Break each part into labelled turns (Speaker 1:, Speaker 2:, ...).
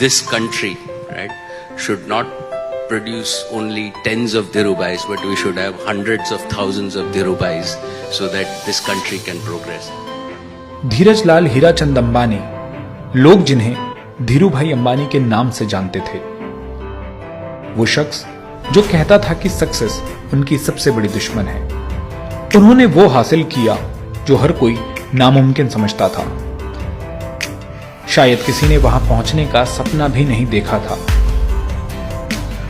Speaker 1: this country, right, should not produce only tens of dhirubhais, but we should have hundreds of thousands of dhirubhais so that this country can progress.
Speaker 2: धीरज लाल हीराचंद अंबानी, लोग जिन्हें धीरूभाई अंबानी के नाम से जानते थे, वो शख्स जो कहता था कि सक्सेस उनकी सबसे बड़ी दुश्मन है। उन्होंने वो हासिल किया जो हर कोई नामुमकिन समझता था। शायद किसी ने वहां पहुंचने का सपना भी नहीं देखा था।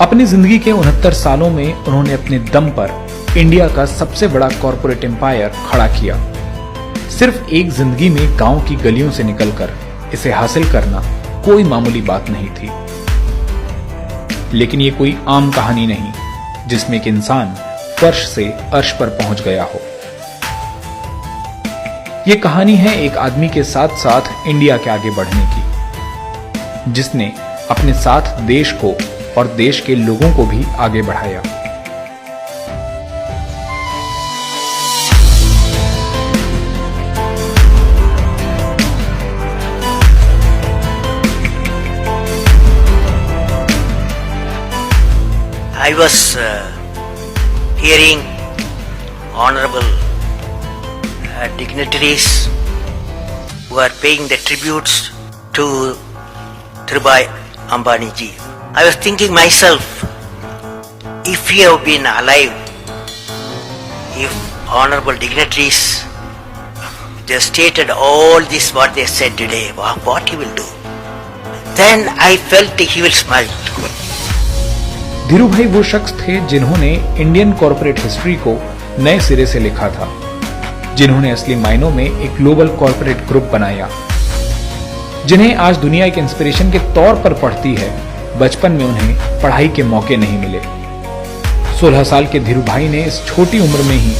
Speaker 2: अपनी जिंदगी के 69 सालों में उन्होंने अपने दम पर इंडिया का सबसे बड़ा कॉरपोरेट एम्पायर खड़ा किया। सिर्फ एक जिंदगी में गांव की गलियों से निकलकर इसे हासिल करना कोई मामूली बात नहीं थी। लेकिन ये कोई आम कहानी नहीं जिसमें एक इंसान फर्श से अर्श पर पहुंच गया हो। ये कहानी है एक आदमी के साथ साथ इंडिया के आगे बढ़ने की, जिसने अपने साथ देश को और देश के लोगों को भी आगे बढ़ाया।
Speaker 3: I was hearing honorable dignitaries who are paying the tributes to Dhirubhai Ambani ji. I was thinking myself, if he have been alive, if honorable dignitaries they stated all this what they said today, what he will do, then I felt he will smile.
Speaker 2: Dhirubhai वो शख्स थे जिन्होंने Indian corporate history को नए सिरे से लिखा था, जिन्होंने असली मायनों में एक ग्लोबल कॉर्पोरेट ग्रुप बनाया, जिन्हें आज दुनिया एक इंस्पिरेशन के तौर पर पढ़ती है। बचपन में उन्हें पढ़ाई के मौके नहीं मिले। 16 साल के धीरूभाई ने इस छोटी उम्र में ही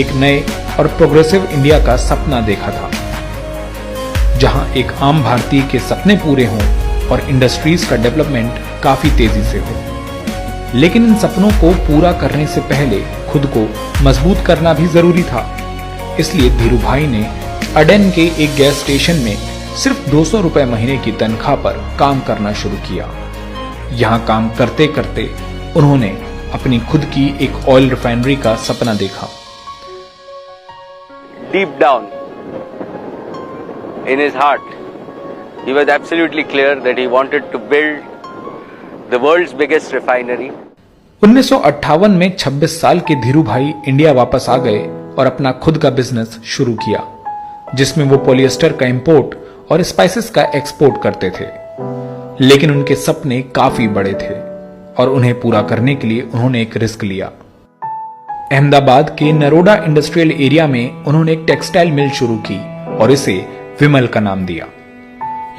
Speaker 2: एक नए और प्रोग्रेसिव इंडिया का सपना देखा था, जहां एक आम भारतीय के सपने पूरे हों और इंडस्ट्रीज का डेवलपमेंट काफी तेजी से हो। लेकिन इन सपनों को पूरा करने से पहले खुद को मजबूत करना भी जरूरी था। इसलिए धीरूभाई ने अडेन के एक गैस स्टेशन में सिर्फ 200 रुपए महीने की तनख्वाह पर काम करना शुरू किया। यहां काम करते करते उन्होंने अपनी खुद की एक ऑयल रिफाइनरी का सपना देखा।
Speaker 1: Deep down in his heart, he was absolutely clear that he wanted to build the world's biggest refinery.
Speaker 2: 1958 में 26 साल के धीरूभाई इंडिया वापस आ गए और अपना खुद का बिजनेस शुरू किया, जिसमें वो पॉलिएस्टर का इंपोर्ट और स्पाइसेस का एक्सपोर्ट करते थे। लेकिन उनके सपने काफी बड़े थे और उन्हें पूरा करने के लिए उन्होंने एक रिस्क लिया। अहमदाबाद के नरोडा इंडस्ट्रियल एरिया में उन्होंने एक टेक्सटाइल मिल शुरू की और इसे विमल का नाम दिया।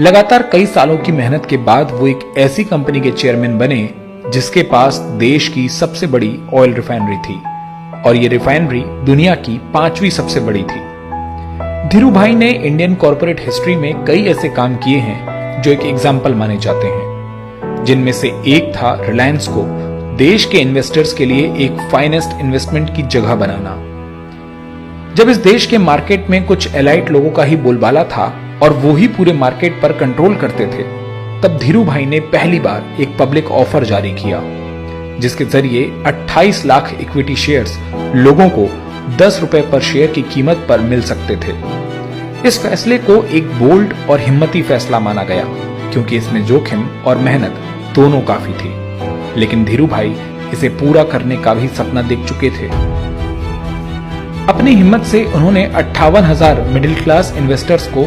Speaker 2: लगातार कई सालों की मेहनत के बाद वो एक ऐसी कंपनी के चेयरमैन बने जिसके पास देश की सबसे बड़ी ऑयल रिफाइनरी थी और ये रिफाइनरी दुनिया की 5वीं सबसे बड़ी थी। धीरूभाई ने इंडियन कॉर्पोरेट हिस्ट्री में कई ऐसे काम किए हैं जो एक एग्जाम्पल माने जाते हैं, जिनमें से एक था रिलायंस को देश के इन्वेस्टर्स के लिए एक फाइनेस्ट इन्वेस्टमेंट की जगह बनाना। जब इस देश के मार्केट में कुछ एलाइट लोगों का ही बोलबाला था और वो ही पूरे मार्केट पर कंट्रोल करते थे, तब धीरूभाई ने पहली बार एक पब्लिक ऑफर जारी किया, जिसके जरिए 28 लाख इक्विटी शेयर्स लोगों को 10 रुपए पर शेयर की कीमत पर मिल सकते थे। इस फैसले को एक बोल्ड और हिम्मती फैसला माना गया, क्योंकि इसमें जोखिम और मेहनत दोनों काफी थी। लेकिन धीरूभाई इसे पूरा करने का भी सपना देख चुके थे। अपनी हिम्मत से उन्होंने 58,000 मिडिल क्लास इन्वेस्टर्स को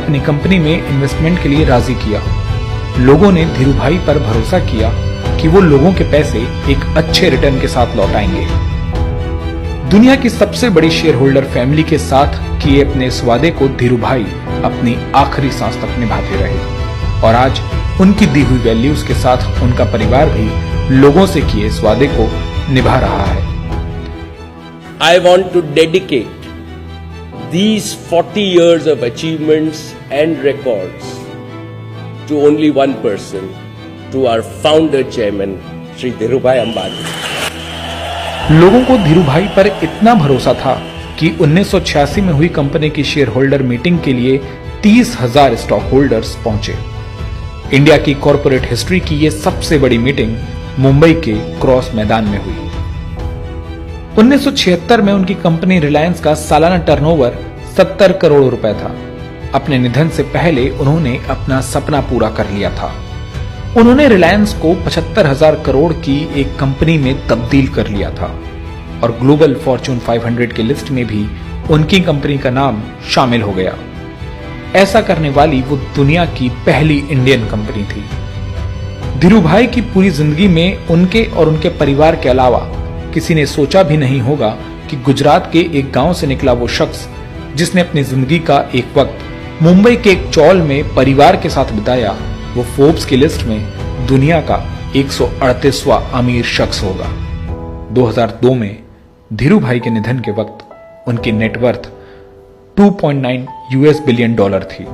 Speaker 2: अपनी कंपनी में इन्वेस्टमेंट के लिए राजी किया। लोगों ने धीरूभाई पर भरोसा किया कि वो लोगों के पैसे एक अच्छे रिटर्न के साथ लौटाएंगे। दुनिया की सबसे बड़ी शेयर होल्डर फैमिली के साथ किए अपने इस वादे को धीरूभाई अपनी आखिरी सांस तक निभाते रहे और आज उनकी दी हुई वैल्यूज के साथ उनका परिवार भी लोगों से किए इस वादे को निभा रहा है।
Speaker 4: I want to dedicate these 40 years of achievements and records to only one person, to our founder chairman, Shri Dhirubhai Ambani.
Speaker 2: लोगों को धीरूभाई पर इतना भरोसा था कि 1986 में हुई कंपनी की शेयर होल्डर मीटिंग के लिए 30,000 स्टॉक होल्डर्स पहुंचे। इंडिया की कॉरपोरेट हिस्ट्री की यह सबसे बड़ी मीटिंग मुंबई के क्रॉस मैदान में हुई। 1976 में उनकी कंपनी रिलायंस का सालाना टर्नओवर 70 करोड़ रुपए था। अपने निधन से पहले उन्होंने अपना सपना पूरा कर लिया था। उन्होंने रिलायंस को 75,000 करोड़ की एक कंपनी में तब्दील कर लिया था और ग्लोबल फॉर्च्यून 500 की लिस्ट में भी उनकी कंपनी का नाम शामिल हो गया। ऐसा करने वाली वो दुनिया की पहली इंडियन कंपनी थी। धीरूभाई की पूरी जिंदगी में उनके और उनके परिवार के अलावा किसी ने सोचा भी नहीं होगा कि गुजरात के एक गांव से निकला वो शख्स जिसने अपनी जिंदगी का एक वक्त मुंबई के एक चौल में परिवार के साथ बिताया, वो फोर्ब्स की लिस्ट में दुनिया का 138वां अमीर शख्स होगा। 2002 में धीरूभाई के निधन के वक्त उनकी नेटवर्थ $2.9 बिलियन थी।